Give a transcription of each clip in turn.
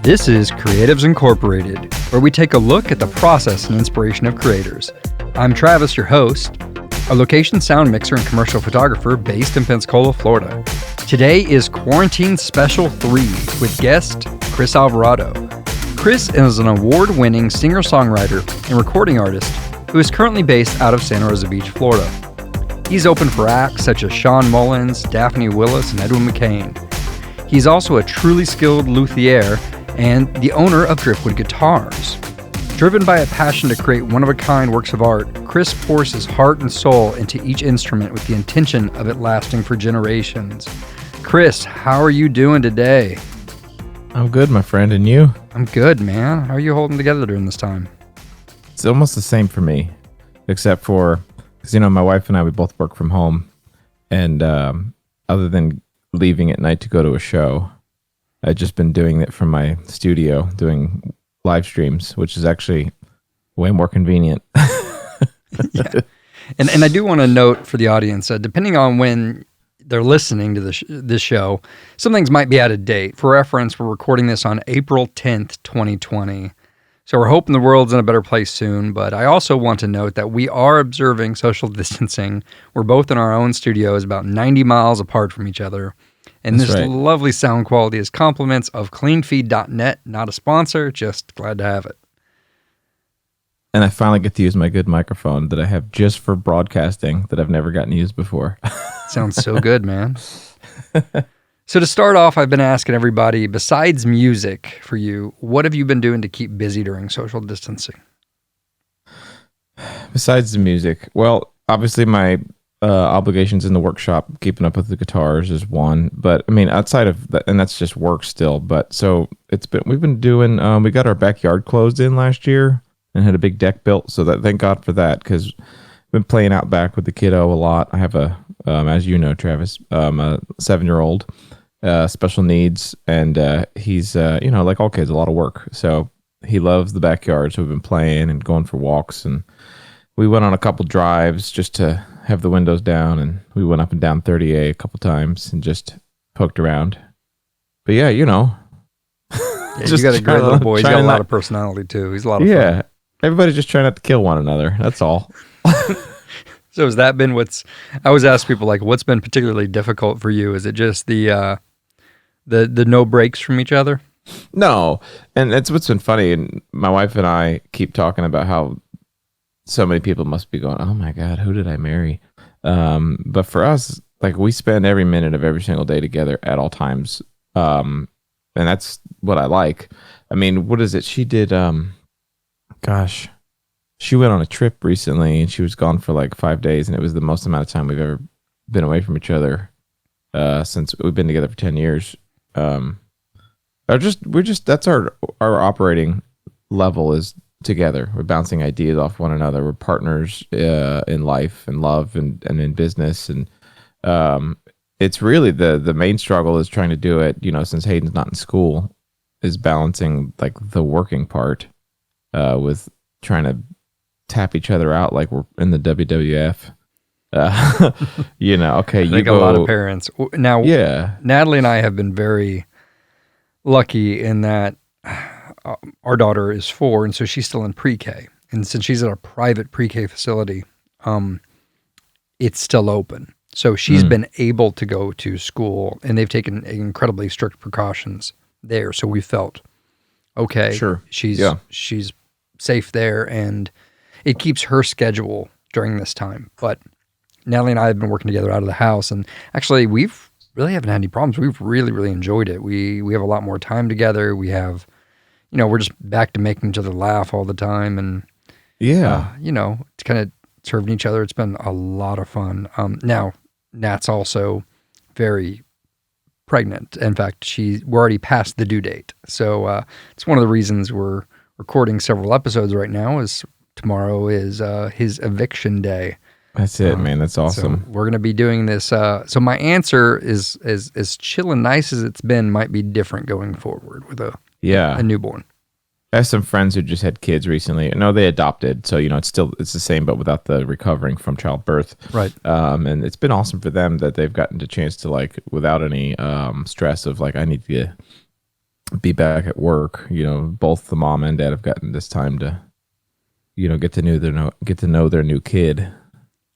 This is Creatives Incorporated, where we take a look at the process and inspiration of creators. I'm Travis, your host, a location sound mixer and commercial photographer based in Pensacola, Florida. Today is Quarantine Special 3 with guest Chris Alvarado. Chris is an award-winning singer-songwriter and recording artist who is currently based out of Santa Rosa Beach, Florida. He's opened for acts such as Shawn Mullins, Daphne Willis, and Edwin McCain. He's also a truly skilled luthier and the owner of Driftwood Guitars. Driven by a passion to create one-of-a-kind works of art, Chris pours his heart and soul into each instrument with the intention of it lasting for generations. Chris, how are you doing today? I'm good, my friend, and you? I'm good, man. How are you holding together during this time? It's almost the same for me, except for, because, my wife and I, we both work from home, and other than leaving at night to go to a show, I've just been doing it from my studio, doing live streams, which is actually way more convenient. Yeah. And I do want to note for the audience, depending on when they're listening to this show, some things might be out of date. For reference, we're recording this on April 10th, 2020. So we're hoping the world's in a better place soon, but I also want to note that we are observing social distancing. We're both in our own studios, about 90 miles apart from each other. And That's this right. lovely sound quality is compliments of cleanfeed.net, not a sponsor, just glad to have it. And I finally get to use my good microphone that I have just for broadcasting that I've never gotten used before. Sounds so good, man. So to start off, I've been asking everybody, besides music for you, what have you been doing to keep busy during social distancing? Besides the music, well, obviously my obligations in the workshop, keeping up with the guitars is one, but outside of that, and that's just work still, but so we've been doing, we got our backyard closed in last year and had a big deck built, so that thank God for that, because I've been playing out back with the kiddo a lot. I have as you know, Travis, a 7-year-old, special needs, and he's, like all kids, a lot of work, so he loves the backyard, so we've been playing and going for walks, and we went on a couple drives just to have the windows down, and we went up and down 30A a couple times and just poked around. But yeah, Yeah, you got a great little boy. He's got a lot of personality too. He's a lot of fun. Yeah, everybody just trying not to kill one another. That's all. So has that been I always ask people, like, what's been particularly difficult for you? Is it just the no breaks from each other? No, and that's what's been funny. And my wife and I keep talking about how so many people must be going, oh my God, who did I marry? But for us, like, we spend every minute of every single day together at all times. And that's what I like. What is it? She did, she went on a trip recently and she was gone for like 5 days, and it was the most amount of time we've ever been away from each other, since we've been together for 10 years. That's our operating level is together. We're bouncing ideas off one another. We're partners in life and love and in business, and it's really the main struggle is trying to do it, since Hayden's not in school, is balancing like the working part with trying to tap each other out like we're in the WWF. Okay, I think a lot of parents now. Yeah, Natalie and I have been very lucky in that our daughter is 4, and so she's still in pre-K. And since she's at a private pre-K facility, it's still open. So she's been able to go to school, and they've taken incredibly strict precautions there. So we felt, okay, sure, she's safe there, and it keeps her schedule during this time. But Natalie and I have been working together out of the house, and actually we've really haven't had any problems. We've really, really enjoyed it. We have a lot more time together. We have, we're just back to making each other laugh all the time, and it's kind of serving each other. It's been a lot of fun. Now Nat's also very pregnant. In fact, we're already past the due date. So it's one of the reasons we're recording several episodes right now. Is tomorrow is his eviction day. That's it, man. That's awesome. So we're going to be doing this. So my answer is as chill and nice as it's been, might be different going forward with a newborn. I have some friends who just had kids recently. No, they adopted, so it's the same, but without the recovering from childbirth. Right. And it's been awesome for them that they've gotten the chance to, like, without any stress of like, I need to be back at work. Both the mom and dad have gotten this time to, get to know their new kid.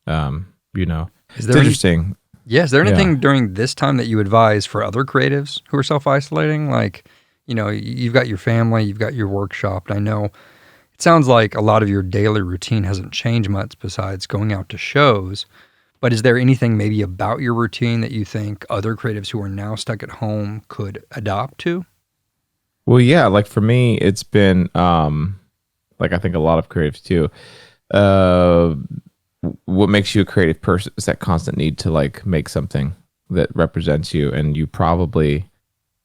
Is It's interesting. Is there anything during this time that you advise for other creatives who are self-isolating? Like, you've got your family, you've got your workshop, and I know it sounds like a lot of your daily routine hasn't changed much besides going out to shows. But is there anything maybe about your routine that you think other creatives who are now stuck at home could adopt to? Well, yeah, like for me, it's been like I think a lot of creatives too. What makes you a creative person is that constant need to like make something that represents you, and you probably,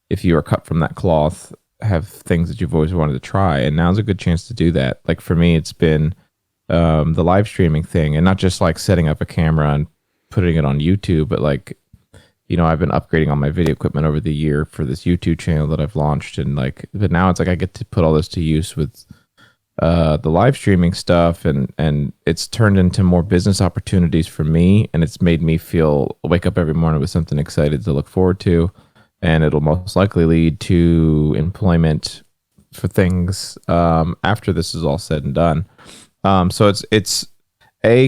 if you are cut from that cloth, have things that you've always wanted to try, and now's a good chance to do that. Like for me, it's been the live streaming thing, and not just like setting up a camera and putting it on YouTube, but like, I've been upgrading all my video equipment over the year for this YouTube channel that I've launched, and like, but now it's like I get to put all this to use with the live streaming stuff, and it's turned into more business opportunities for me, and it's made me wake up every morning with something excited to look forward to, and it'll most likely lead to employment for things after this is all said and done. So it's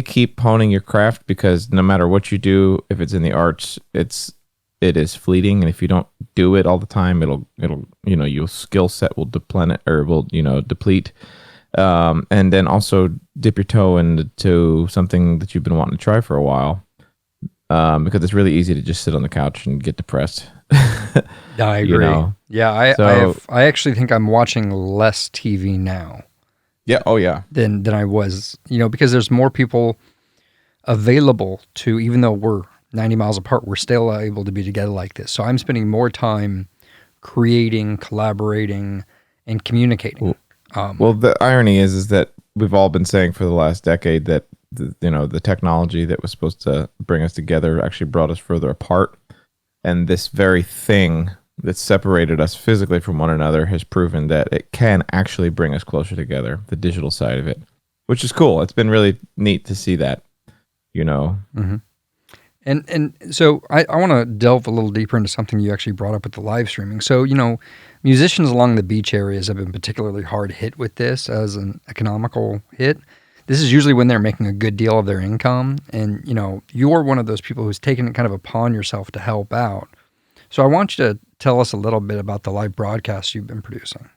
keep honing your craft, because no matter what you do, if it's in the arts, it is fleeting, and if you don't do it all the time, it'll your skill set will deplete or will deplete. And then also dip your toe into something that you've been wanting to try for a while, because it's really easy to just sit on the couch and get depressed. I agree. Yeah, I actually think I'm watching less TV now. Yeah. Oh, yeah. Than I was, because there's more people available to, even though we're 90 miles apart, we're still able to be together like this. So I'm spending more time creating, collaborating, and communicating. Well, the irony is that we've all been saying for the last decade that the technology that was supposed to bring us together actually brought us further apart, and this very thing that separated us physically from one another has proven that it can actually bring us closer together, the digital side of it, which is cool. It's been really neat to see that, Mm-hmm. And so I want to delve a little deeper into something you actually brought up with the live streaming. So, musicians along the beach areas have been particularly hard hit with this as an economical hit. This is usually when they're making a good deal of their income. And, you're one of those people who's taken it kind of upon yourself to help out. So I want you to tell us a little bit about the live broadcasts you've been producing.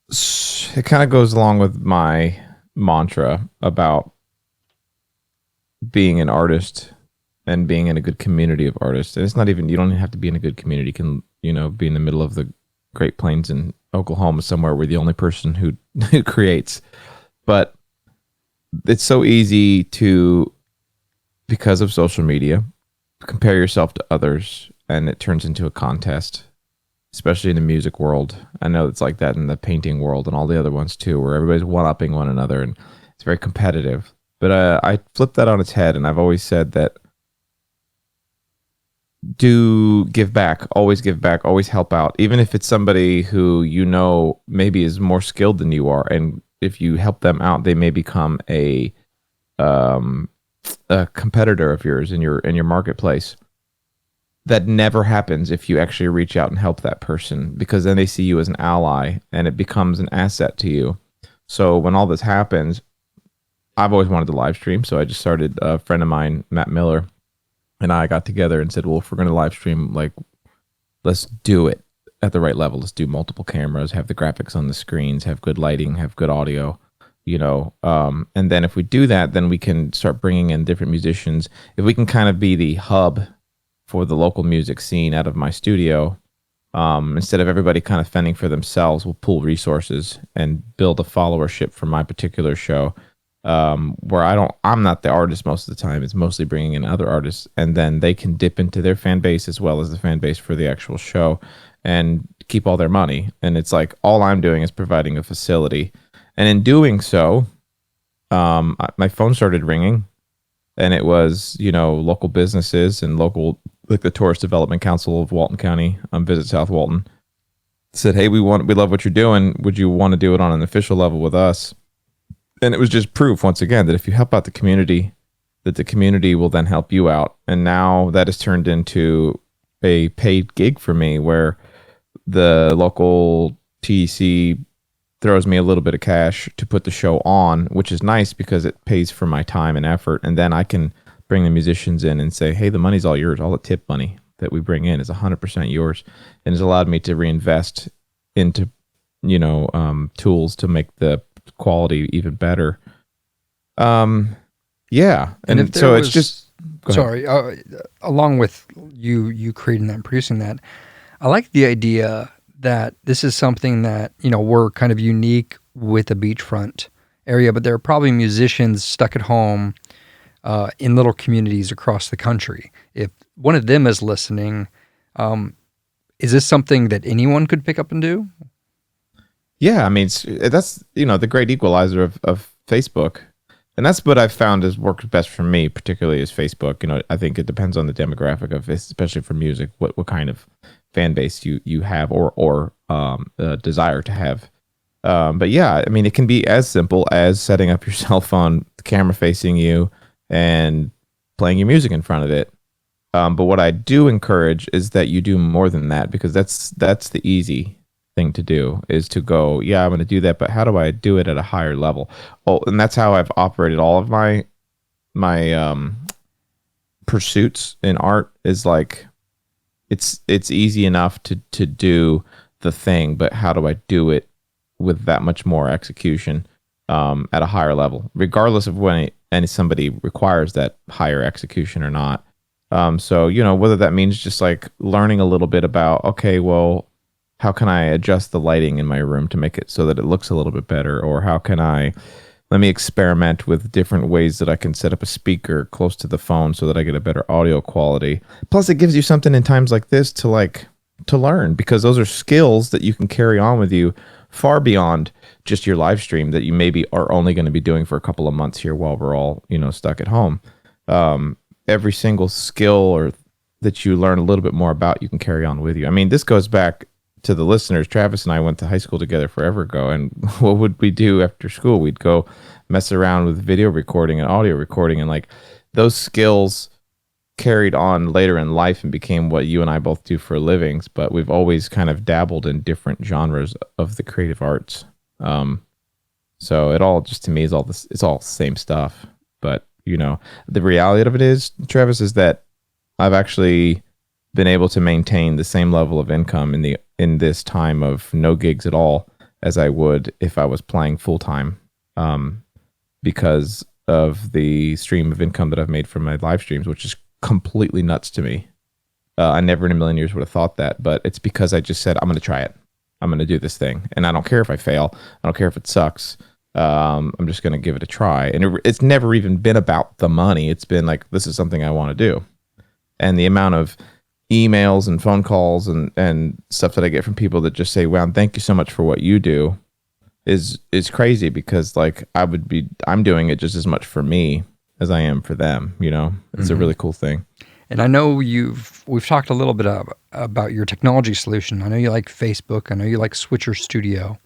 It kind of goes along with my mantra about being an artist and being in a good community of artists. And it's not even, you don't even have to be in a good community. You can, be in the middle of the Great Plains in Oklahoma somewhere where the only person who creates. But it's so easy to, because of social media, compare yourself to others, and it turns into a contest, especially in the music world. I know it's like that in the painting world and all the other ones too, where everybody's one-upping one another, and it's very competitive. But I flipped that on its head, and I've always said that do give back, always help out, even if it's somebody who maybe is more skilled than you are, and if you help them out, they may become a competitor of yours in your marketplace. That never happens if you actually reach out and help that person, because then they see you as an ally, and it becomes an asset to you. So when all this happens, I've always wanted to live stream, so I just started. A friend of mine, Matt Miller, and I got together and said, well, if we're going to live stream, like, let's do it at the right level. Let's do multiple cameras, have the graphics on the screens, have good lighting, have good audio, and then if we do that, then we can start bringing in different musicians. If we can kind of be the hub for the local music scene out of my studio, instead of everybody kind of fending for themselves, we'll pool resources and build a followership for my particular show. Where I'm not the artist most of the time. It's mostly bringing in other artists, and then they can dip into their fan base as well as the fan base for the actual show and keep all their money. And it's like, all I'm doing is providing a facility. And in doing so, my phone started ringing, and it was, local businesses and local, like the Tourist Development Council of Walton County, Visit South Walton, said, hey, we love what you're doing. Would you want to do it on an official level with us? And it was just proof, once again, that if you help out the community, that the community will then help you out. And now that has turned into a paid gig for me, where the local TEC throws me a little bit of cash to put the show on, which is nice because it pays for my time and effort. And then I can bring the musicians in and say, hey, the money's all yours. All the tip money that we bring in is 100% yours. And it's allowed me to reinvest into, tools to make the quality even better. Yeah. And so it's just, sorry, along with you creating that and producing that, I like the idea that this is something that, we're kind of unique with the beachfront area, but there are probably musicians stuck at home in little communities across the country. If one of them is listening, is this something that anyone could pick up and do? Yeah, I mean, that's, the great equalizer of Facebook. And that's what I've found has worked best for me, particularly is Facebook. I think it depends on the demographic of this, especially for music, what kind of fan base you have or desire to have. But yeah, I mean, it can be as simple as setting up your cell phone, the camera facing you, and playing your music in front of it. But what I do encourage is that you do more than that, because that's the easy thing to do, is to go, yeah, I'm going to do that, but how do I do it at a higher level? Oh, and that's how I've operated all of my pursuits in art, is like, it's easy enough to do the thing, but how do I do it with that much more execution at a higher level, regardless of when somebody requires that higher execution or not. So, whether that means just like learning a little bit about, okay, well, how can I adjust the lighting in my room to make it so that it looks a little bit better? Or how can let me experiment with different ways that I can set up a speaker close to the phone so that I get a better audio quality. Plus, it gives you something in times like this to learn, because those are skills that you can carry on with you far beyond just your live stream that you maybe are only going to be doing for a couple of months here while we're all, stuck at home. Every single skill or that you learn a little bit more about, you can carry on with you. I mean, this goes back to the listeners. Travis and I went to high school together forever ago, and what would we do after school? We'd go mess around with video recording and audio recording, and like those skills carried on later in life and became what you and I both do for livings. But we've always kind of dabbled in different genres of the creative arts. So it all just, to me, is all this. It's all the same stuff. But the reality of it is, Travis, is that I've actually been able to maintain the same level of income in this time of no gigs at all as I would if I was playing full time, because of the stream of income that I've made from my live streams, which is completely nuts to me. I never in a million years would have thought that, but it's because I just said, I'm going to try it. I'm going to do this thing. And I don't care if I fail. I don't care if it sucks. I'm just going to give it a try. And it's never even been about the money. It's been like, this is something I want to do. And the amount of emails and phone calls and stuff that I get from people that just say, wow, thank you so much for what you do is crazy, because like I'm doing it just as much for me as I am for them. It's a really cool thing. And I know we've talked a little bit about your technology solution. I know you like Facebook. I know you like Switcher Studio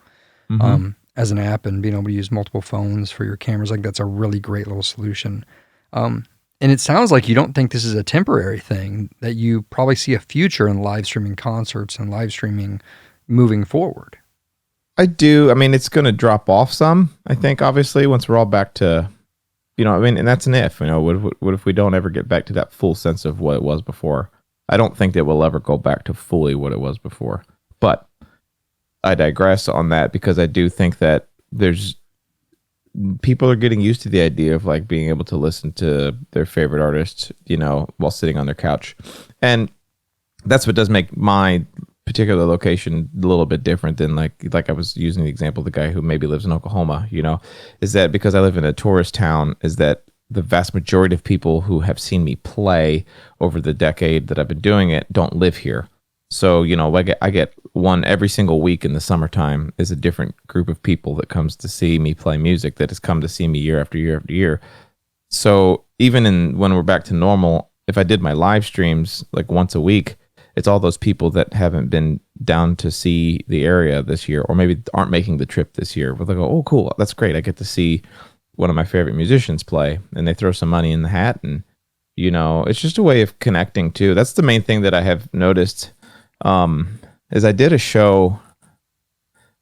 as an app, and being able to use multiple phones for your cameras. Like, that's a really great little solution. And it sounds like you don't think this is a temporary thing, that you probably see a future in live streaming concerts and live streaming moving forward. I do. I mean, it's going to drop off some, I think, obviously, once we're all back to, and that's an if. What if we don't ever get back to that full sense of what it was before? I don't think that we'll ever go back to fully what it was before. But I digress on that, because I do think that people are getting used to the idea of like being able to listen to their favorite artist, while sitting on their couch. And that's what does make my particular location a little bit different than like I was using the example of the guy who maybe lives in Oklahoma, is that because I live in a tourist town, is that the vast majority of people who have seen me play over the decade that I've been doing it don't live here. So, I get one every single week in the summertime is a different group of people that comes to see me play music, that has come to see me year after year after year. So even when we're back to normal, if I did my live streams like once a week, it's all those people that haven't been down to see the area this year, or maybe aren't making the trip this year, but they go, oh, cool, that's great. I get to see one of my favorite musicians play, and they throw some money in the hat. And, it's just a way of connecting too. That's the main thing that I have noticed. is I did a show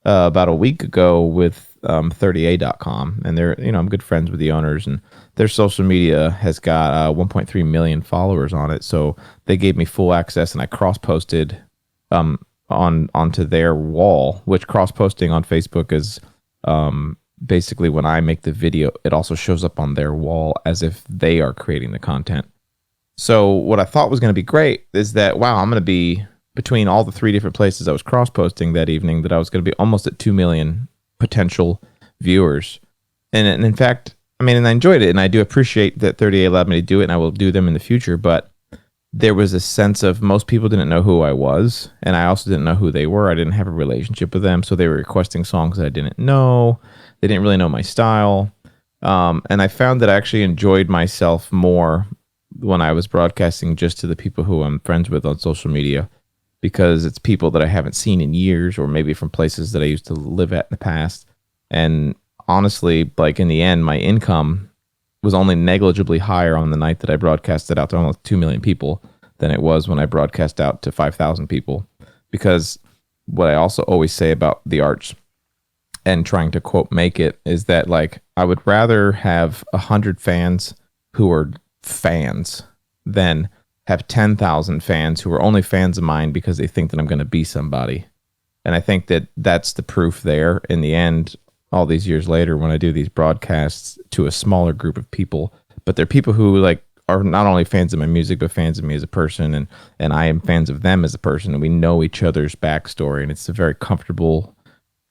about a week ago with 30a.com, and they're, I'm good friends with the owners, and their social media has got 1.3 million followers on it. So they gave me full access, and I cross-posted onto their wall, which cross-posting on Facebook is basically when I make the video, it also shows up on their wall as if they are creating the content. So what I thought was going to be great is that, wow, I'm going to be between all the 3 different places I was cross-posting that evening, that I was going to be almost at 2 million potential viewers. And in fact, I mean, and I enjoyed it, and I do appreciate that 30A allowed me to do it, and I will do them in the future, but there was a sense of most people didn't know who I was, and I also didn't know who they were. I didn't have a relationship with them, so they were requesting songs that I didn't know. They didn't really know my style. And I found that I actually enjoyed myself more when I was broadcasting just to the people who I'm friends with on social media, because it's people that I haven't seen in years, or maybe from places that I used to live at in the past. And honestly, like in the end, my income was only negligibly higher on the night that I broadcasted out to almost 2 million people than it was when I broadcast out to 5,000 people. Because what I also always say about the arts and trying to quote make it is that, like, I would rather have 100 fans who are fans than have 10,000 fans who are only fans of mine because they think that I'm going to be somebody. And I think that that's the proof there in the end, all these years later, when I do these broadcasts to a smaller group of people, but they're people who like are not only fans of my music, but fans of me as a person, and I am fans of them as a person, and we know each other's backstory, and it's a very comfortable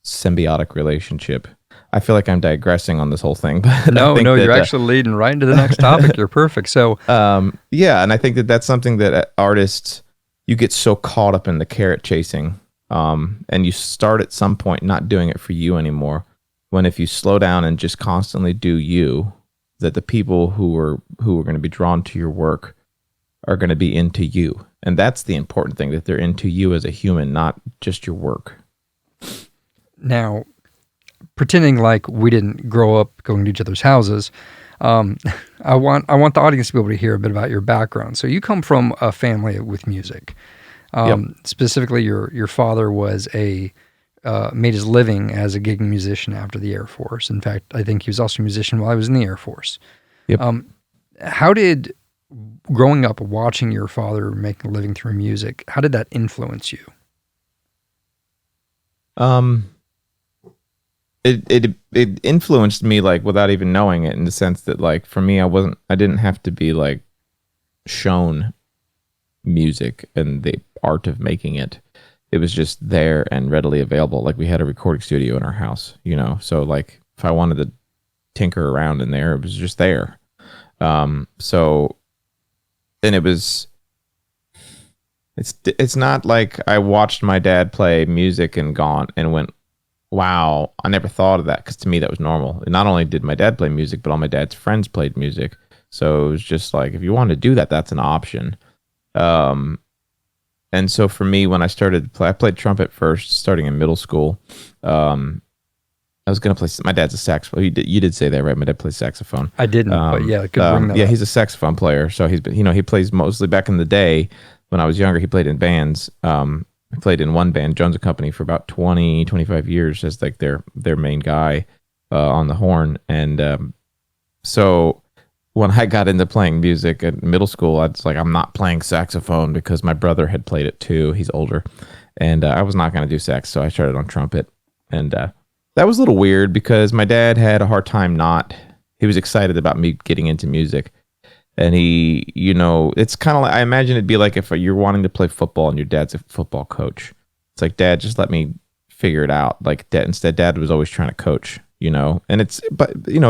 symbiotic relationship. I feel like I'm digressing on this whole thing, but no, you're actually leading right into the next topic. You're perfect. So, yeah, and I think that that's something that artists, you get so caught up in the carrot chasing, and you start at some point not doing it for you anymore. When if you slow down and just constantly do you, that the people who are going to be drawn to your work are going to be into you, and that's the important thing, that they're into you as a human, not just your work. Now, pretending like we didn't grow up going to each other's houses, I want the audience to be able to hear a bit about your background. So you come from a family with music. Yep. Specifically, your father was made his living as a gigging musician after the Air Force. In fact, I think he was also a musician while he was in the Air Force. Yep. How did growing up watching your father make a living through music, how did that influence you? It influenced me, like, without even knowing it, in the sense that, like, for me, I didn't have to be like shown music and the art of making it. It was just there and readily available. Like, we had a recording studio in our house, so like if I wanted to tinker around in there, it was just there. So, and it's not like I watched my dad play music and went, wow, I never thought of that, because to me that was normal. And not only did my dad play music, but all my dad's friends played music. So it was just like, if you want to do that, that's an option. And so for me, when I started to play, I played trumpet first, starting in middle school. I was going to play, my dad's a saxophone. You did say that, right? My dad plays saxophone. I didn't, but yeah, I could bring that up. He's a saxophone player. So he's been, he plays mostly, back in the day when I was younger, he played in bands. He played in one band, Jones & Company, for about 20, 25 years as like their main guy on the horn. And so when I got into playing music in middle school, I was like, I'm not playing saxophone, because my brother had played it too. He's older. And I was not going to do sax, so I started on trumpet. And that was a little weird, because my dad had a hard time he was excited about me getting into music. And he, it's kind of like, I imagine it'd be like if you're wanting to play football and your dad's a football coach. It's like, Dad, just let me figure it out. Like, instead, Dad was always trying to coach, and it's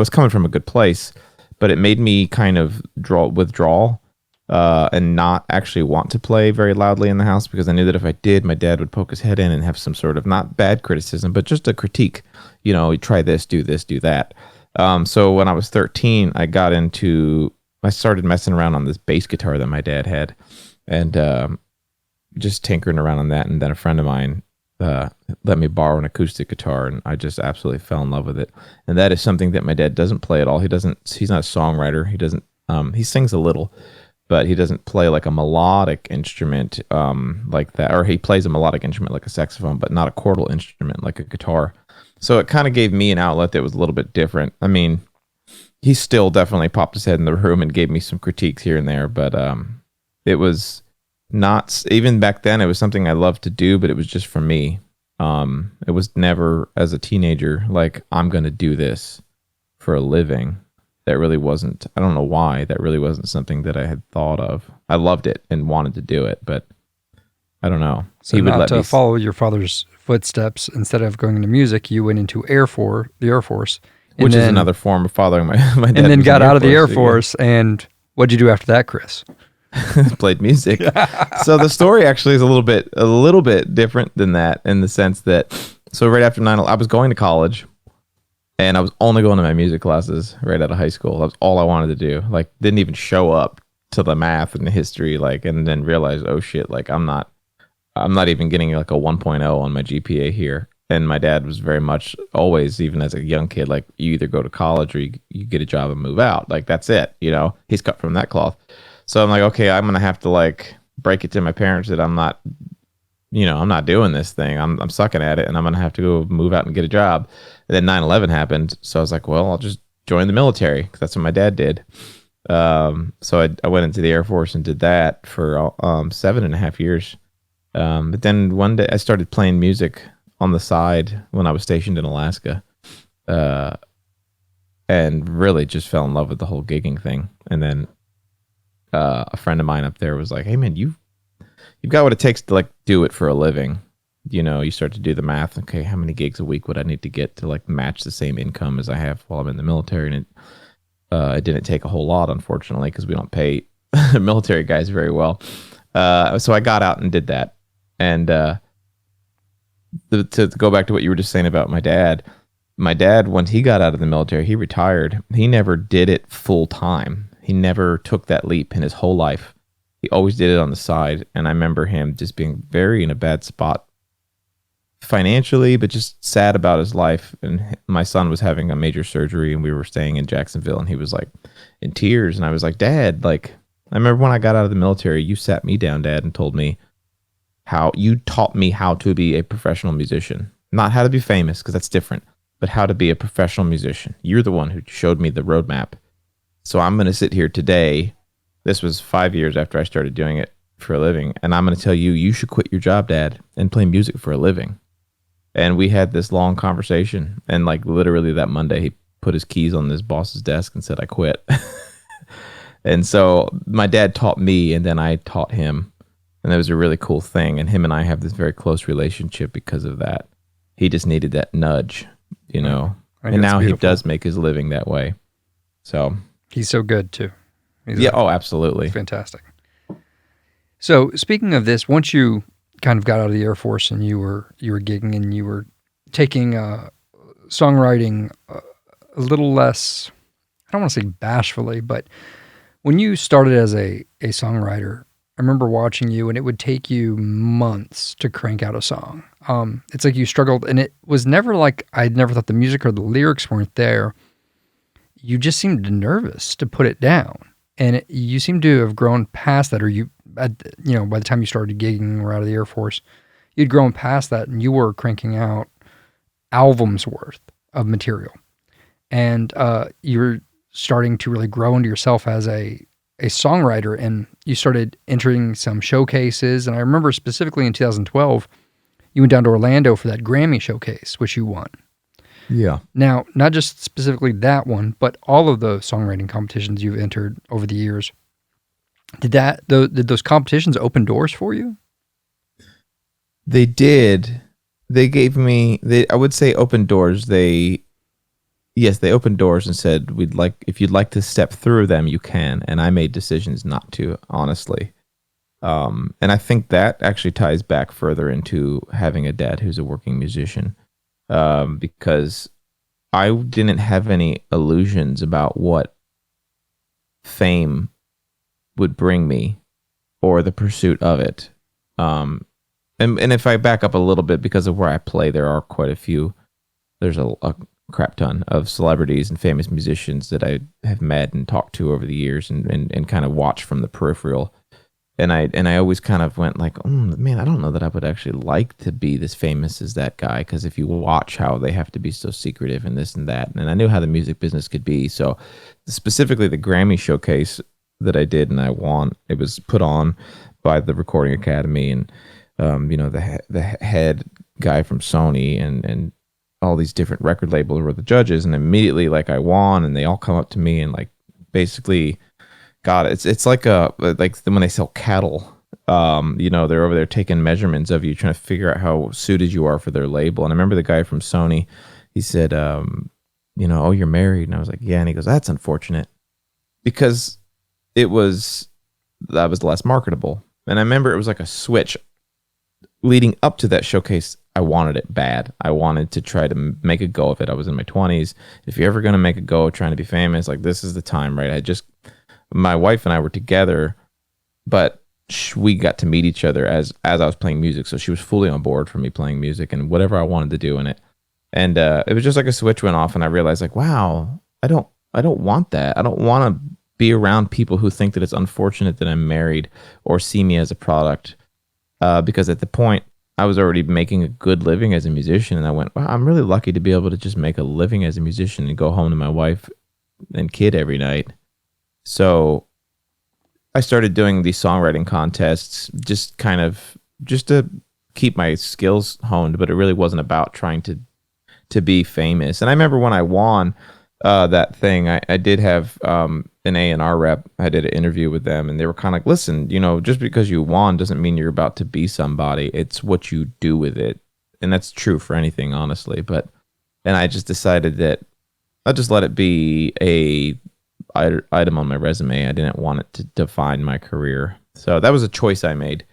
coming from a good place, but it made me kind of withdraw and not actually want to play very loudly in the house, because I knew that if I did, my dad would poke his head in and have some sort of, not bad criticism, but just a critique. Try this, do that. So when I was 13, I started messing around on this bass guitar that my dad had, and just tinkering around on that. And then a friend of mine let me borrow an acoustic guitar, and I just absolutely fell in love with it. And that is something that my dad doesn't play at all. He's not a songwriter. He sings a little, but he doesn't play like a melodic instrument like that, or he plays a melodic instrument like a saxophone, but not a chordal instrument like a guitar. So it kind of gave me an outlet that was a little bit different. I mean, he still definitely popped his head in the room and gave me some critiques here and there, but it was not, even back then, it was something I loved to do, but it was just for me. It was never, as a teenager, like, I'm going to do this for a living. That really wasn't, I don't know why, that really wasn't something that I had thought of. I loved it and wanted to do it, but I don't know. So he would not to follow your father's footsteps, instead of going into music, you went into the Air Force. Which is another form of following my dad. And then got out of the Air Force, and what'd you do after that, Chris? Played music. So the story actually is a little bit different than that, in the sense that, so right after 9/11, I was going to college, and I was only going to my music classes right out of high school. That was all I wanted to do. Like, didn't even show up to the math and the history, like, and then realized, oh shit, like I'm not even getting like a 1.0 on my GPA here. And my dad was very much always, even as a young kid, like, you either go to college or you get a job and move out. Like, that's it. You know, he's cut from that cloth. So I'm like, okay, I'm going to have to like break it to my parents that I'm not doing this thing. I'm sucking at it, and I'm going to have to go move out and get a job. And then 9/11 happened. So I was like, well, I'll just join the military, because that's what my dad did. So I went into the Air Force and did that for 7.5 years. But then one day I started playing music on the side when I was stationed in Alaska, and really just fell in love with the whole gigging thing. And then a friend of mine up there was like, hey man, you've got what it takes to like do it for a living. You know, you start to do the math. Okay, how many gigs a week would I need to get to like match the same income as I have while I'm in the military? And it didn't take a whole lot, unfortunately, because we don't pay military guys very well. So I got out and did that. And to go back to what you were just saying about my dad, once he got out of the military, he retired. He never did it full time. He never took that leap in his whole life. He always did it on the side. And I remember him just being very in a bad spot financially, but just sad about his life. And my son was having a major surgery, and we were staying in Jacksonville, and he was like in tears. And I was like, Dad, like, I remember when I got out of the military, you sat me down, Dad, and told me you taught me how to be a professional musician. Not how to be famous, because that's different, but how to be a professional musician. You're the one who showed me the roadmap. So I'm going to sit here today. This was 5 years after I started doing it for a living. And I'm going to tell you, you should quit your job, Dad, and play music for a living. And we had this long conversation. And like literally that Monday, he put his keys on his boss's desk and said, I quit. And so my dad taught me, and then I taught him. And that was a really cool thing. And him and I have this very close relationship because of that. He just needed that nudge, you know. And now he does make his living that way. So he's so good too. Absolutely. Fantastic. So speaking of this, once you kind of got out of the Air Force and you were gigging and you were taking songwriting a little less, I don't want to say bashfully, but when you started as a songwriter, I remember watching you, and it would take you months to crank out a song. It's like you struggled, and it was never like I'd never thought the music or the lyrics weren't there. You just seemed nervous to put it down, and you seem to have grown past that. Or by the time you started gigging or out of the Air Force, you'd grown past that, and you were cranking out albums worth of material, and you were starting to really grow into yourself as a songwriter, and you started entering some showcases. And I remember specifically in 2012, you went down to Orlando for that Grammy showcase, which you won. Yeah. Now, not just specifically that one, but all of the songwriting competitions you've entered over the years. Did those competitions open doors for you? They did. They gave me, I would say open doors. They opened doors and said, if you'd like to step through them, you can. And I made decisions not to, honestly. And I think that actually ties back further into having a dad who's a working musician. Because I didn't have any illusions about what fame would bring me or the pursuit of it. And if I back up a little bit, because of where I play, there are quite a few. There's crap ton of celebrities and famous musicians that I have met and talked to over the years, and kind of watched from the peripheral. And I always kind of went like, man, I don't know that I would actually like to be this famous as that guy, because if you watch how they have to be so secretive and this and that, and I knew how the music business could be. So specifically the Grammy showcase that I did and I won, it was put on by the Recording Academy, and the head guy from Sony and all these different record labels were the judges, and immediately like I won, and they all come up to me and like basically, God, it's like when they sell cattle, they're over there taking measurements of you, trying to figure out how suited you are for their label. And I remember the guy from Sony, he said, oh, you're married. And I was like, yeah. And he goes, that's unfortunate, because that was less marketable. And I remember it was like a switch leading up to that showcase. I wanted it bad. I wanted to try to make a go of it. I was in my 20s. If you're ever going to make a go trying to be famous, like this is the time, right? My wife and I were together, but we got to meet each other as I was playing music. So she was fully on board for me playing music and whatever I wanted to do in it. And it was just like a switch went off, and I realized like, wow, I don't want that. I don't want to be around people who think that it's unfortunate that I'm married or see me as a product. Because at the point I was already making a good living as a musician, and I went, wow, I'm really lucky to be able to just make a living as a musician and go home to my wife and kid every night. So I started doing these songwriting contests just to keep my skills honed, but it really wasn't about trying to be famous. And I remember when I won that thing, I did have an A&R rep. I did an interview with them, and they were kind of like, listen, just because you won doesn't mean you're about to be somebody. It's what you do with it. And that's true for anything, honestly. And I just decided that I'll just let it be a item on my resume. I didn't want it to define my career. So that was a choice I made.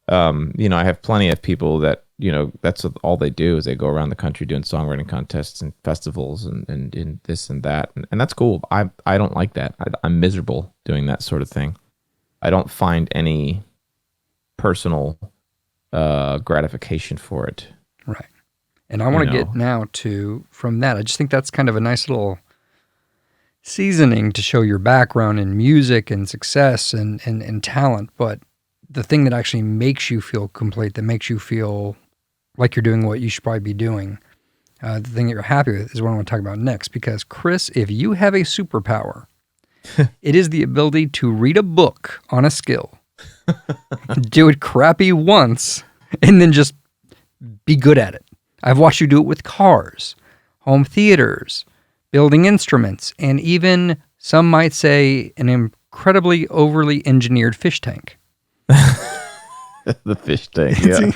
I have plenty of people that, that's all they do is they go around the country doing songwriting contests and festivals and this and that. And that's cool. I don't like that. I'm miserable doing that sort of thing. I don't find any personal gratification for it. Right. And I want to get now from that. I just think that's kind of a nice little seasoning to show your background in music and success and talent. But the thing that actually makes you feel complete, that makes you feel like you're doing what you should probably be doing, the thing that you're happy with is what I want to talk about next. Because Chris, if you have a superpower, it is the ability to read a book on a skill, do it crappy once, and then just be good at it. I've watched you do it with cars, home theaters, building instruments, and even, some might say, an incredibly overly engineered fish tank. The fish tank, yeah.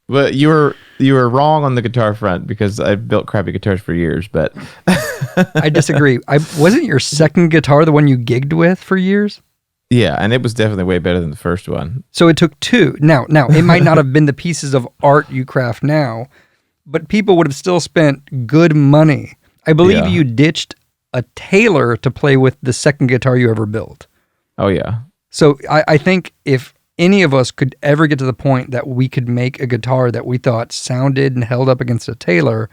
But you were wrong on the guitar front, because I've built crappy guitars for years, but I disagree. Wasn't your second guitar the one you gigged with for years? Yeah, and it was definitely way better than the first one. So it took two. Now it might not have been the pieces of art you craft now, but people would have still spent good money. I believe you ditched a tailor to play with the second guitar you ever built. Oh, yeah. So I think if any of us could ever get to the point that we could make a guitar that we thought sounded and held up against a tailor,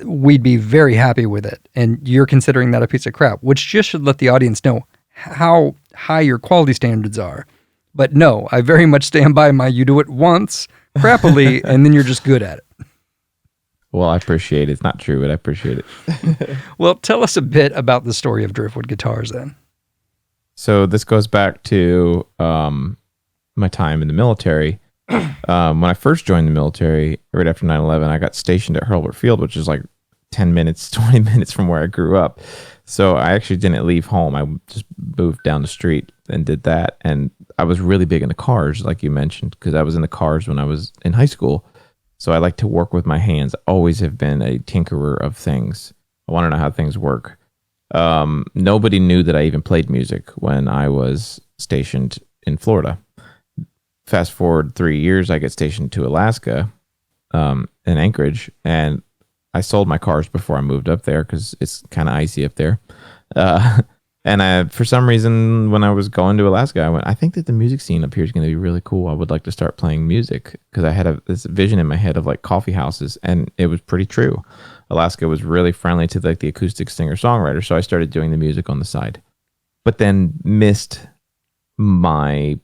we'd be very happy with it. And you're considering that a piece of crap, which just should let the audience know how high your quality standards are. But no, I very much stand by you do it once, crappily, and then you're just good at it. Well, I appreciate it. It's not true, but I appreciate it. Well, tell us a bit about the story of Driftwood Guitars then. So this goes back to my time in the military. When I first joined the military, right after 9/11, I got stationed at Hurlburt Field, which is like 10 minutes, 20 minutes from where I grew up. So I actually didn't leave home. I just moved down the street and did that. And I was really big into cars, like you mentioned, because I was in the cars when I was in high school. So I like to work with my hands. I always have been a tinkerer of things. I want to know how things work. Nobody knew that I even played music when I was stationed in Florida. Fast forward 3 years, I get stationed to Alaska, in Anchorage, and I sold my cars before I moved up there because it's kind of icy up there. And for some reason, when I was going to Alaska, I went, I think that the music scene up here is going to be really cool. I would like to start playing music, because I had this vision in my head of like coffee houses, and it was pretty true. Alaska was really friendly to like the acoustic singer-songwriter, so I started doing the music on the side. But then missed my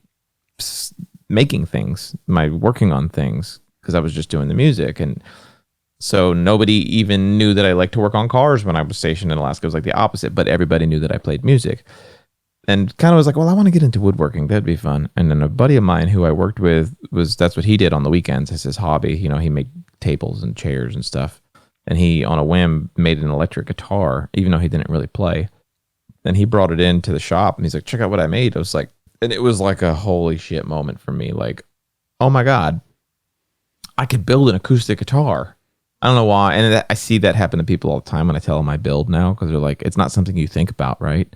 making things, my working on things, because I was just doing the music. And so nobody even knew that I liked to work on cars when I was stationed in Alaska. It was like the opposite, but everybody knew that I played music. And kind of was like, well, I want to get into woodworking. That'd be fun. And then a buddy of mine who I worked with that's what he did on the weekends as his hobby. You know, he made tables and chairs and stuff. And he, on a whim, made an electric guitar, even though he didn't really play. And he brought it into the shop and he's like, check out what I made. I was like, and it was like a holy shit moment for me. Like, oh my God, I could build an acoustic guitar. I don't know why. And I see that happen to people all the time when I tell them I build now, because they're like, it's not something you think about, right?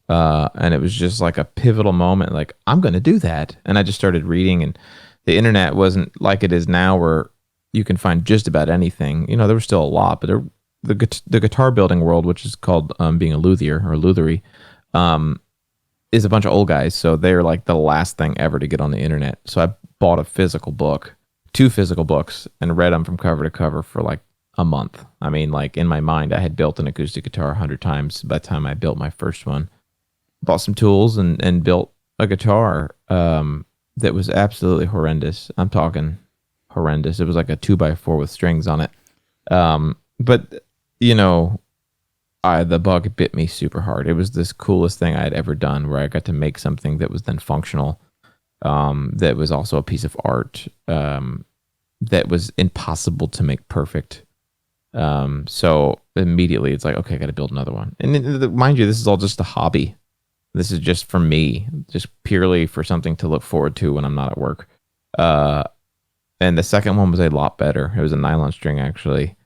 And it was just like a pivotal moment. Like, I'm going to do that. And I just started reading, and the internet wasn't like it is now where you can find just about anything. You know, there was still a lot, but the guitar building world, which is called being a luthier or lutherie, is a bunch of old guys. So they're like the last thing ever to get on the internet. So I bought a physical book, 2 physical books, and read them from cover to cover for like a month. I mean, like in my mind, I had built an acoustic guitar 100 times by the time I built my first one. Bought some tools and built a guitar that was absolutely horrendous. I'm talking horrendous. It was like a 2x4 with strings on it. But you know, the bug bit me super hard. It was this coolest thing I had ever done, where I got to make something that was then functional, that was also a piece of art, that was impossible to make perfect. So immediately it's like, okay, I got to build another one. And mind you, this is all just a hobby. This is just for me, just purely for something to look forward to when I'm not at work. And the second one was a lot better. It was a nylon string, actually.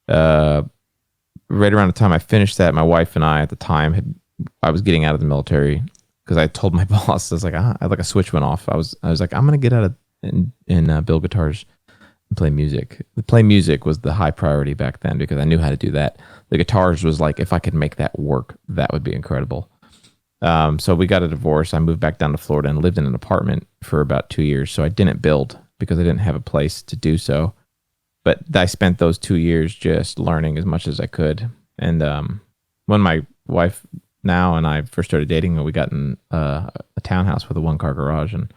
Right around the time I finished that, my wife and I at the time I was getting out of the military, because I told my boss, I was like, like a switch went off. I was like, I'm gonna get out of and build guitars and play music. The play music was the high priority back then, because I knew how to do that. The guitars was like, if I could make that work, that would be incredible. So we got a divorce. I moved back down to Florida and lived in an apartment for about 2 years. So I didn't build because I didn't have a place to do so. But I spent those 2 years just learning as much as I could. And when my wife now and I first started dating, we got in a townhouse with a 1-car garage. And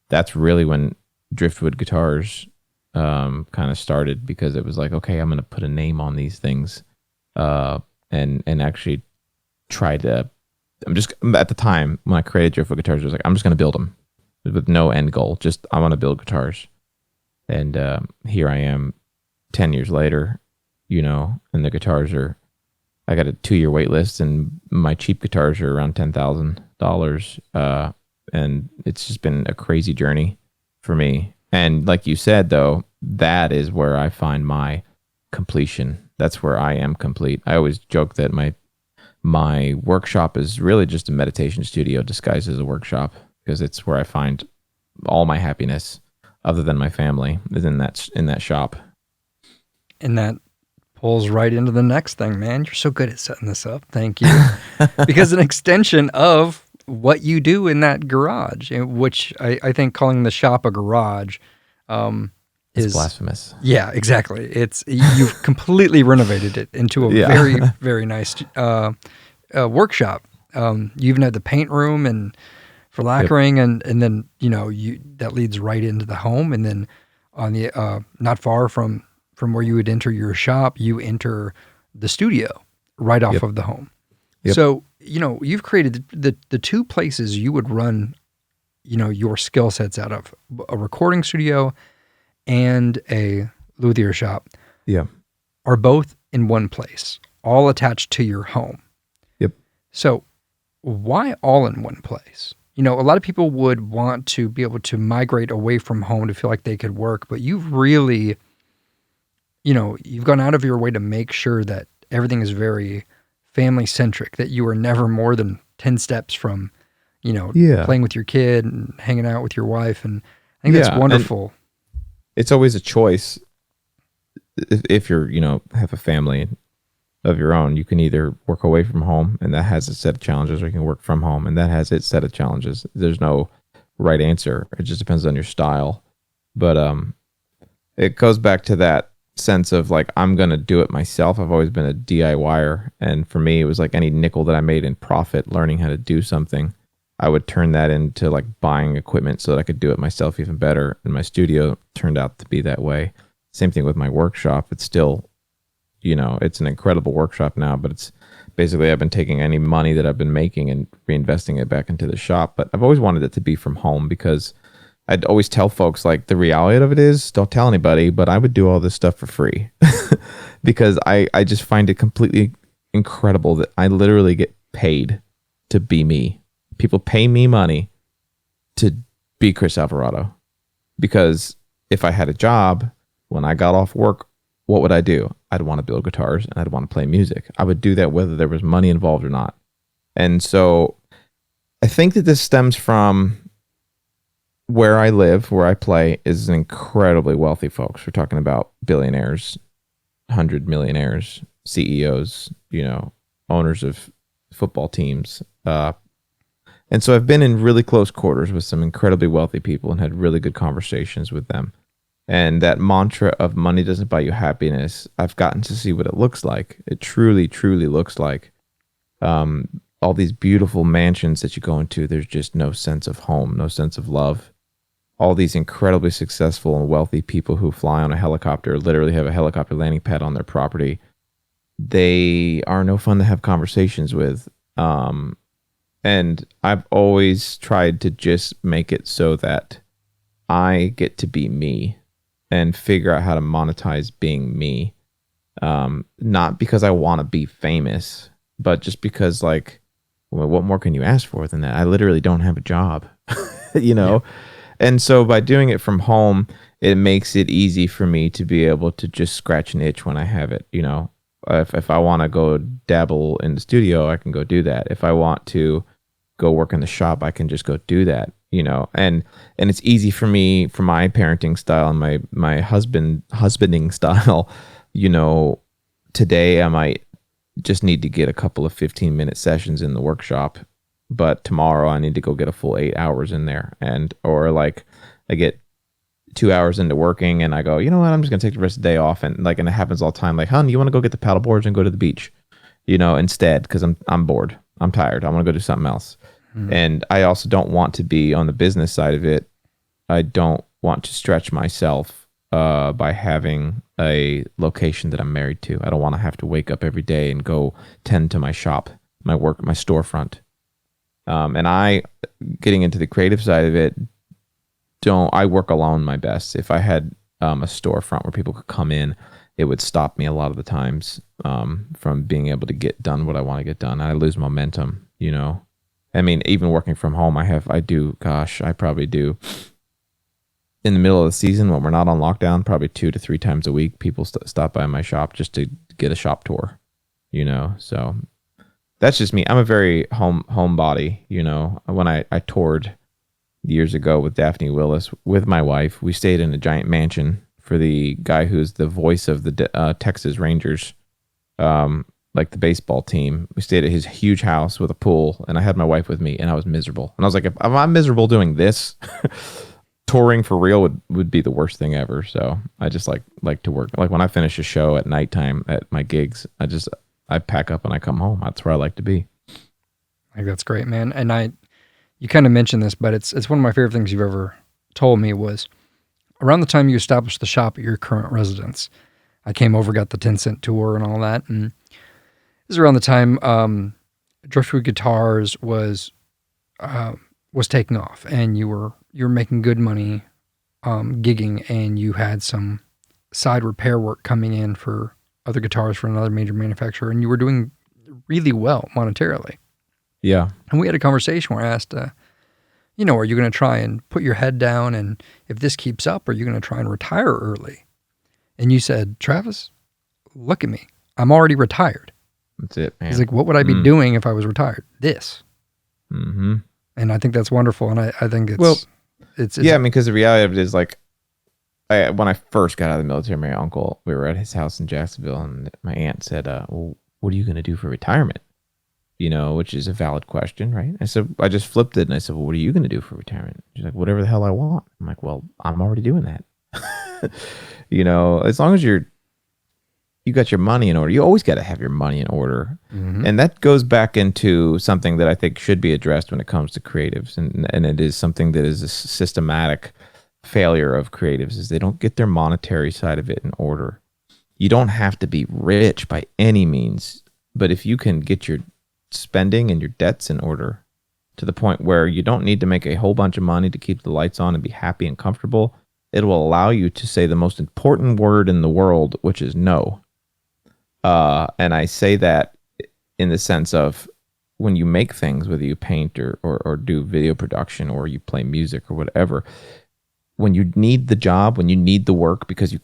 that's really when Driftwood Guitars kind of started, because it was like, okay, I'm going to put a name on these things and actually try to... at the time when I created Driftwood Guitars, I was like, I'm just going to build them with no end goal. Just, I want to build guitars. And here I am 10 years later, you know, and the guitars I got a 2-year wait list, and my cheap guitars are around $10,000. And it's just been a crazy journey for me. And like you said, though, that is where I find my completion. That's where I am complete. I always joke that my workshop is really just a meditation studio disguised as a workshop, because it's where I find all my happiness, other than my family, is in that shop. And that pulls right into the next thing, man. You're so good at setting this up. Thank you. Because an extension of what you do in that garage, which I think calling the shop a garage is blasphemous. Yeah, exactly. You've completely renovated it into a very, very nice workshop. You even had the paint room and for lacquering, and then that leads right into the home. And then on the not far from where you would enter your shop, you enter the studio right off of the home. Yep. So you've created the 2 places you would run your skill sets out of: a recording studio and a luthier shop. Yeah, are both in one place, all attached to your home. Yep. So why all in one place? A lot of people would want to be able to migrate away from home to feel like they could work, but you've really, you've gone out of your way to make sure that everything is very family centric, that you are never more than 10 steps from, playing with your kid and hanging out with your wife. And I think that's wonderful. It's always a choice. If you're, have a family of your own, you can either work away from home, and that has a set of challenges, or you can work from home, and that has its set of challenges. There's no right answer. It just depends on your style. But it goes back to that sense of like, I'm going to do it myself. I've always been a DIYer. And for me, it was like any nickel that I made in profit, learning how to do something, I would turn that into like buying equipment so that I could do it myself even better. And my studio turned out to be that way. Same thing with my workshop. It's still, it's an incredible workshop now, but it's basically I've been taking any money that I've been making and reinvesting it back into the shop. But I've always wanted it to be from home because I'd always tell folks like the reality of it is don't tell anybody, but I would do all this stuff for free because I just find it completely incredible that I literally get paid to be me. People pay me money to be Chris Alvarado because if I had a job, when I got off work, what would I do? I'd want to build guitars and I'd want to play music. I would do that whether there was money involved or not. And so I think that this stems from where I live, where I play, is incredibly wealthy folks. We're talking about billionaires, 100 millionaires, CEOs, owners of football teams. And so I've been in really close quarters with some incredibly wealthy people and had really good conversations with them. And that mantra of money doesn't buy you happiness, I've gotten to see what it looks like. It truly, truly looks like all these beautiful mansions that you go into. There's just no sense of home, no sense of love. All these incredibly successful and wealthy people who fly on a helicopter, literally have a helicopter landing pad on their property. They are no fun to have conversations with. And I've always tried to just make it so that I get to be me and figure out how to monetize being me. Not because I want to be famous, but just because like, well, what more can you ask for than that? I literally don't have a job, Yeah. And so by doing it from home, it makes it easy for me to be able to just scratch an itch when I have it. If I want to go dabble in the studio, I can go do that. If I want to go work in the shop, I can just go do that. And it's easy for me, for my parenting style and my husbanding style. Today I might just need to get a couple of 15-minute sessions in the workshop, but tomorrow I need to go get a full 8 hours in there. Or like I get 2 hours into working and I go, you know what, I'm just gonna take the rest of the day off. And it happens all the time. Like, hon, you want to go get the paddle boards and go to the beach, instead, because I'm bored. I'm tired. I want to go do something else. Mm-hmm. And I also don't want to be on the business side of it. I don't want to stretch myself by having a location that I'm married to. I don't want to have to wake up every day and go tend to my shop, my work, my storefront. And getting into the creative side of it, I work alone my best. If I had a storefront where people could come in, it would stop me a lot of the times from being able to get done what I want to get done. I lose momentum, I mean, even working from home, I probably do in the middle of the season when we're not on lockdown, probably 2 to 3 times a week, people stop by my shop just to get a shop tour, so that's just me. I'm a very homebody, when I toured years ago with Daphne Willis, with my wife, we stayed in a giant mansion for the guy who's the voice of the Texas Rangers, like the baseball team. We stayed at his huge house with a pool, and I had my wife with me, and I was miserable. And I was like, if I'm miserable doing this, touring for real would be the worst thing ever. So I just like to work. Like when I finish a show at nighttime at my gigs, I pack up and I come home. That's where I like to be. I think that's great, man. And you kind of mentioned this, but it's one of my favorite things you've ever told me was around the time you established the shop at your current residence. I came over, got the 10-cent tour and all that, and this is around the time Driftwood Guitars was taking off, and you were making good money gigging, and you had some side repair work coming in for other guitars for another major manufacturer, and you were doing really well monetarily. Yeah. And we had a conversation where I asked, are you going to try and put your head down, and if this keeps up, are you going to try and retire early? And you said, Travis, look at me. I'm already retired. That's it, man. He's like, what would I be doing if I was retired? This. Mm-hmm. And I think that's wonderful. And I think it's yeah, I mean, because the reality of it is like, when I first got out of the military, my uncle, we were at his house in Jacksonville, and my aunt said, well, what are you going to do for retirement? Which is a valid question, right? I said, I just flipped it and I said, well, what are you going to do for retirement? She's like, whatever the hell I want. I'm like, well, I'm already doing that. As long as you're you got your money in order. You always got to have your money in order. Mm-hmm. And that goes back into something that I think should be addressed when it comes to creatives. And it is something that is a systematic failure of creatives is they don't get their monetary side of it in order. You don't have to be rich by any means, but if you can get your spending and your debts in order to the point where you don't need to make a whole bunch of money to keep the lights on and be happy and comfortable, it will allow you to say the most important word in the world, which is no. And I say that in the sense of when you make things, whether you paint or do video production or you play music or whatever, when you need the job, when you need the work because you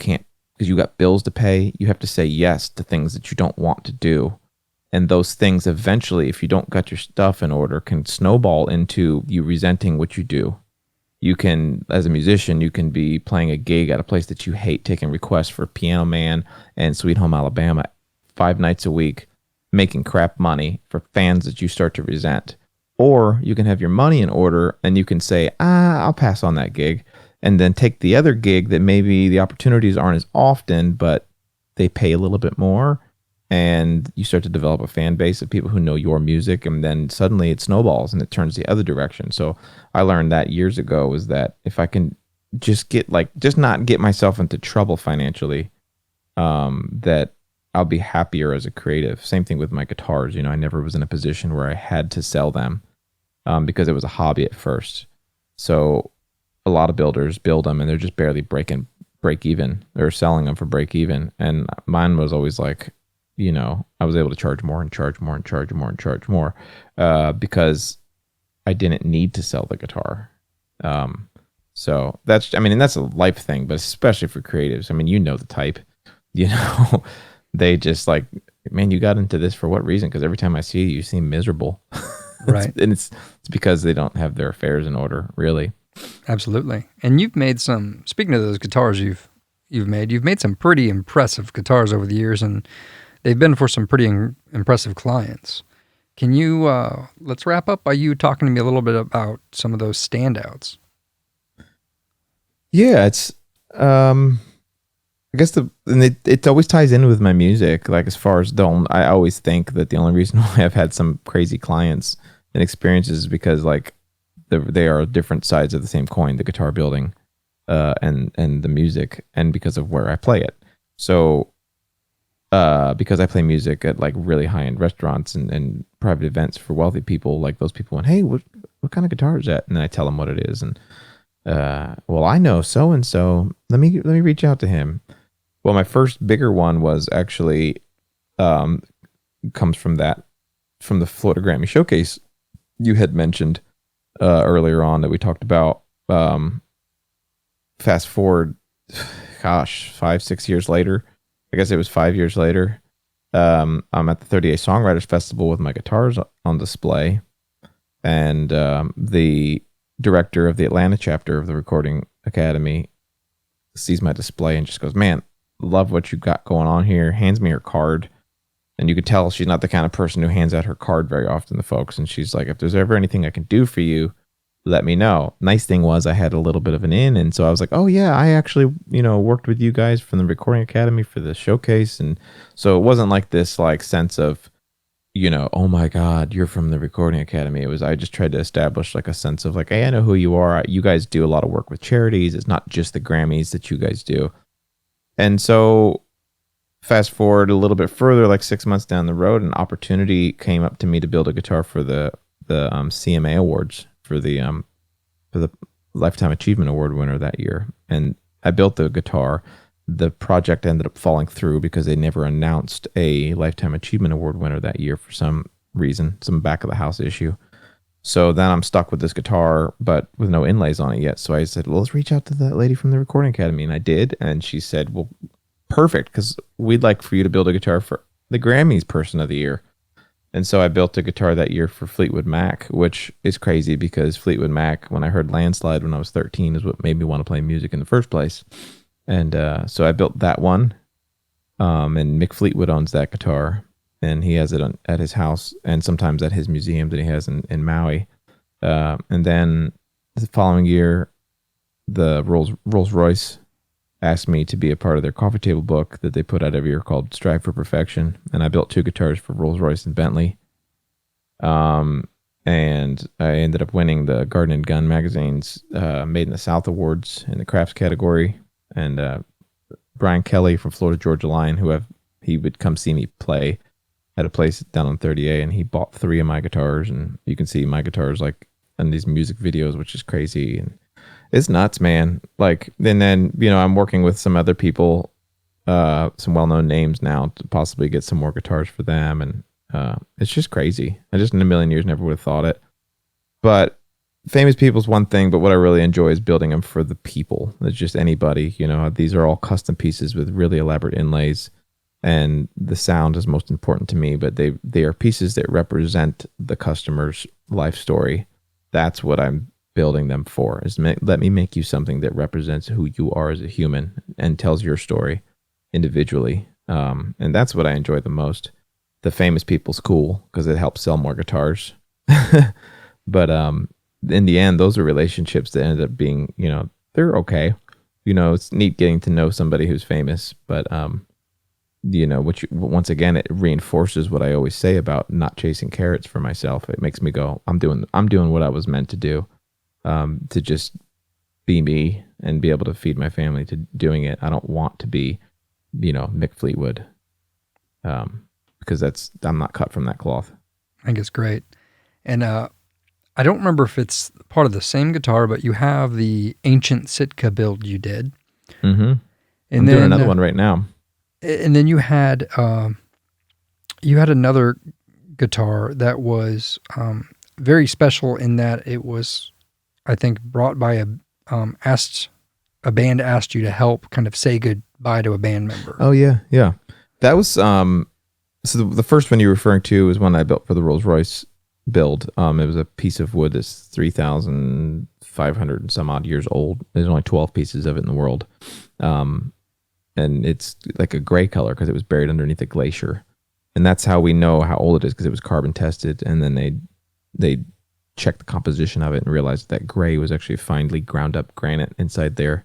got bills to pay, you have to say yes to things that you don't want to do. And those things eventually, if you don't got your stuff in order, can snowball into you resenting what you do. You can, as a musician, you can be playing a gig at a place that you hate, taking requests for Piano Man and Sweet Home Alabama 5 nights a week, making crap money for fans that you start to resent. Or you can have your money in order and you can say, I'll pass on that gig, and then take the other gig that maybe the opportunities aren't as often, but they pay a little bit more. And you start to develop a fan base of people who know your music, and then suddenly it snowballs and it turns the other direction. So I learned that years ago, is that if I can just not get myself into trouble financially, that I'll be happier as a creative. Same thing with my guitars. I never was in a position where I had to sell them because it was a hobby at first. So a lot of builders build them and they're just barely break even. They're selling them for break even. And mine was always like, I was able to charge more and charge more and charge more and charge more because I didn't need to sell the guitar. So that's a life thing, but especially for creatives. The type, they just like, man, you got into this for what reason? Because every time I see you seem miserable. Right. And it's because they don't have their affairs in order, really. Absolutely. And you've made speaking of those guitars you've made some pretty impressive guitars over the years, and they've been for some pretty impressive clients. Can you, let's wrap up by you talking to me a little bit about some of those standouts. Yeah, it's, I guess it always ties in with my music. Like as far as I always think that the only reason why I've had some crazy clients and experiences is because like they are different sides of the same coin, the guitar building, and the music, and because of where I play it. So, because I play music at like really high-end restaurants and private events for wealthy people, like those people went, hey, what kind of guitar is that? And then I tell them what it is. And, well, I know so-and-so, let me reach out to him. Well, my first bigger one was actually, comes from the Florida Grammy Showcase you had mentioned, earlier on that we talked about. Fast forward, 5-6 years later, I guess it was 5 years later. I'm at the 30A Songwriters Festival with my guitars on display, and the director of the Atlanta chapter of the Recording Academy sees my display and just goes, "Man, love what you got going on here." Hands me her card, and you could tell she's not the kind of person who hands out her card very often to folks. And she's like, "If there's ever anything I can do for you, let me know." Nice thing was I had a little bit of an in, and so I was like, "Oh yeah, I actually, worked with you guys from the Recording Academy for the showcase." And so it wasn't like this like sense of, oh my God, you're from the Recording Academy. It was, I just tried to establish like a sense of like, hey, I know who you are. You guys do a lot of work with charities. It's not just the Grammys that you guys do. And so fast forward a little bit further, like 6 months down the road, an opportunity came up to me to build a guitar for the CMA Awards for the Lifetime Achievement Award winner that year. And I built the guitar. The project ended up falling through because they never announced a Lifetime Achievement Award winner that year for some reason, some back of the house issue. So then I'm stuck with this guitar, but with no inlays on it yet. So I said, well, let's reach out to that lady from the Recording Academy. And I did. And she said, well, perfect, because we'd like for you to build a guitar for the Grammys Person of the Year. And so I built a guitar that year for Fleetwood Mac, which is crazy because Fleetwood Mac, when I heard Landslide when I was 13, is what made me want to play music in the first place. And so I built that one. And Mick Fleetwood owns that guitar, and he has it at his house and sometimes at his museum that he has in Maui. And then the following year, the Rolls Royce asked me to be a part of their coffee table book that they put out every year called Strive for Perfection. And I built 2 guitars for Rolls-Royce and Bentley. And I ended up winning the Garden and Gun magazine's Made in the South Awards in the crafts category. And Brian Kelly from Florida Georgia Line, he would come see me play at a place down on 30A, and he bought 3 of my guitars, and you can see my guitars like in these music videos, which is crazy. And it's nuts, man. Like, and then, I'm working with some other people, some well-known names now to possibly get some more guitars for them. And it's just crazy. I just in a million years never would have thought it. But famous people is one thing, but what I really enjoy is building them for the people. It's just anybody, these are all custom pieces with really elaborate inlays, and the sound is most important to me, but they are pieces that represent the customer's life story. That's what I'm building them for, is let me make you something that represents who you are as a human and tells your story individually. And that's what I enjoy the most. The famous people's cool because it helps sell more guitars. But in the end, those are relationships that end up being, they're okay. It's neat getting to know somebody who's famous, but once again, it reinforces what I always say about not chasing carrots for myself. It makes me go, I'm doing what I was meant to do, to just be me and be able to feed my family to doing it. I don't want to be, Mick Fleetwood, because I'm not cut from that cloth. I think it's great. And I don't remember if it's part of the same guitar, but you have the ancient Sitka build you did. Mm-hmm. I'm doing another one right now. And then you had another guitar that was very special in that it was, I think, brought by a band asked you to help kind of say goodbye to a band member. Oh yeah. That was so the first one you're referring to is one I built for the Rolls-Royce build. It was a piece of wood that's 3,500 and some odd years old. There's only 12 pieces of it in the world. And it's like a gray color because it was buried underneath a glacier. And that's how we know how old it is, because it was carbon tested. And then they checked the composition of it and realized that gray was actually finely ground up granite inside there.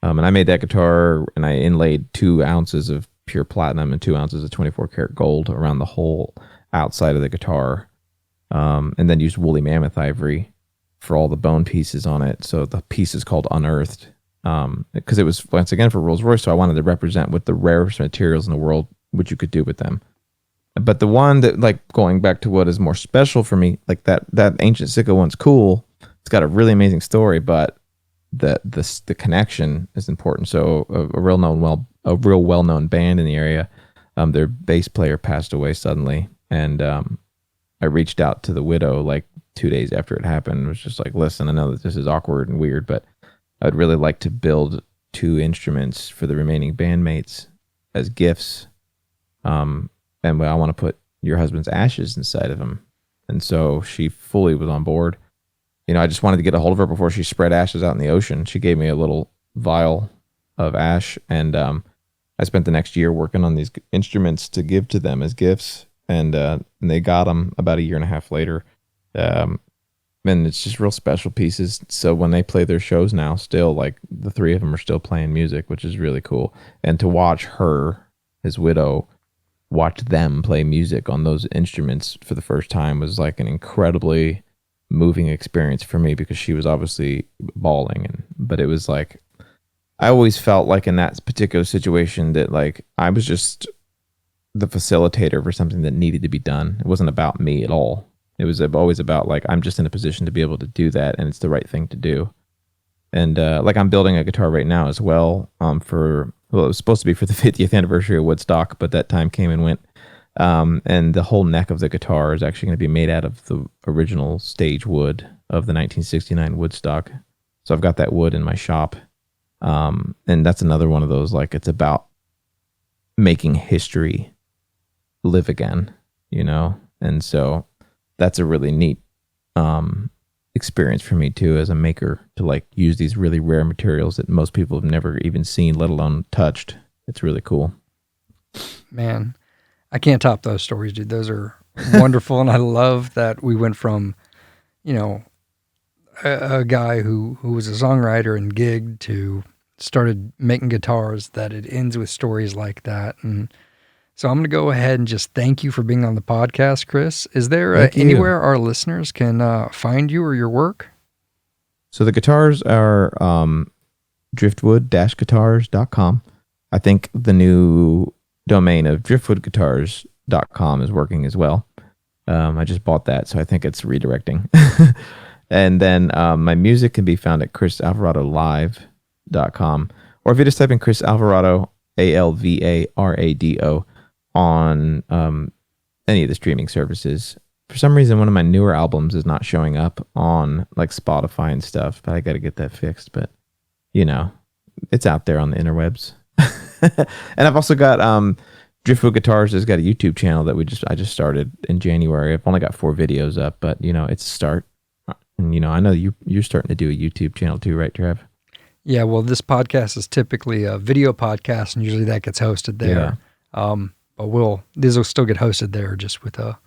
And I made that guitar, and I inlaid 2 ounces of pure platinum and 2 ounces of 24 karat gold around the whole outside of the guitar. And then used woolly mammoth ivory for all the bone pieces on it. So the piece is called Unearthed. Because it was, once again, for Rolls-Royce, so I wanted to represent what the rarest materials in the world, what you could do with them. But the one that, like, going back to what is more special for me, like that ancient Sitka one's cool. It's got a really amazing story, but the connection is important. So a real well-known band in the area, their bass player passed away suddenly, and I reached out to the widow like 2 days after it happened. It was just like, listen, I know that this is awkward and weird, but I'd really like to build 2 instruments for the remaining bandmates as gifts. And I want to put your husband's ashes inside of them. And so she fully was on board. I just wanted to get a hold of her before she spread ashes out in the ocean. She gave me a little vial of ash, and I spent the next year working on these instruments to give to them as gifts. And they got them about a year and a half later. And it's just real special pieces. So when they play their shows now, still, like, the 3 of them are still playing music, which is really cool. And to watch her, his widow, watch them play music on those instruments for the first time was like an incredibly moving experience for me, because she was obviously bawling. But it was like, I always felt like in that particular situation that, like, I was just the facilitator for something that needed to be done. It wasn't about me at all. It was always about, like, I'm just in a position to be able to do that, and it's the right thing to do. And like, I'm building a guitar right now as well, it was supposed to be for the 50th anniversary of Woodstock, but that time came and went. And the whole neck of the guitar is actually going to be made out of the original stage wood of the 1969 Woodstock. So I've got that wood in my shop. And that's another one of those, like, it's about making history live again, And so that's a really neat experience for me too, as a maker, to, like, use these really rare materials that most people have never even seen, let alone touched. It's really cool. Man, I can't top those stories, dude. Those are wonderful. And I love that we went from, a guy who was a songwriter and gigged to started making guitars that it ends with stories like that. And so I'm going to go ahead and just thank you for being on the podcast, Chris. Is there anywhere our listeners can find you or your work? So the guitars are driftwood-guitars.com. I think the new domain of driftwoodguitars.com is working as well. I just bought that, so I think it's redirecting. And then my music can be found at chrisalvaradolive.com. Or if you just type in Chris Alvarado, Alvarado, on any of the streaming services. For some reason, one of my newer albums is not showing up on like Spotify and stuff, but I got to get that fixed. But, you know, it's out there on the interwebs. And I've also got Driftwood Guitars has got a YouTube channel that I just started in January. I've only got 4 videos up, but, you know, it's a start. And, you know, I know you're starting to do a YouTube channel too, right, Trev? Yeah, well, this podcast is typically a video podcast, and usually that gets hosted there. Yeah. But these will still get hosted there, just with a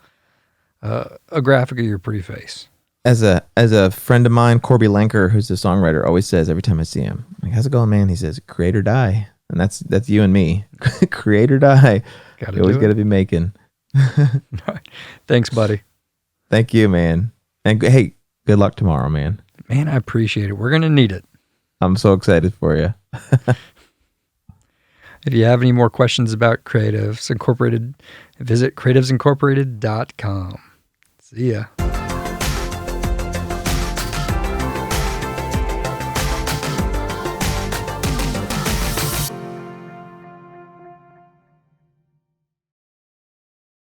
graphic of your pretty face. As a friend of mine, Corby Lanker, who's the songwriter, always says every time I see him, I'm like, how's it going, man? He says, create or die. And that's you and me. Create or die. You always got to be making. All right. Thanks, buddy. Thank you, man. And hey, good luck tomorrow, man. Man, I appreciate it. We're going to need it. I'm so excited for you. If you have any more questions about Creatives Incorporated, visit creativesincorporated.com. See ya.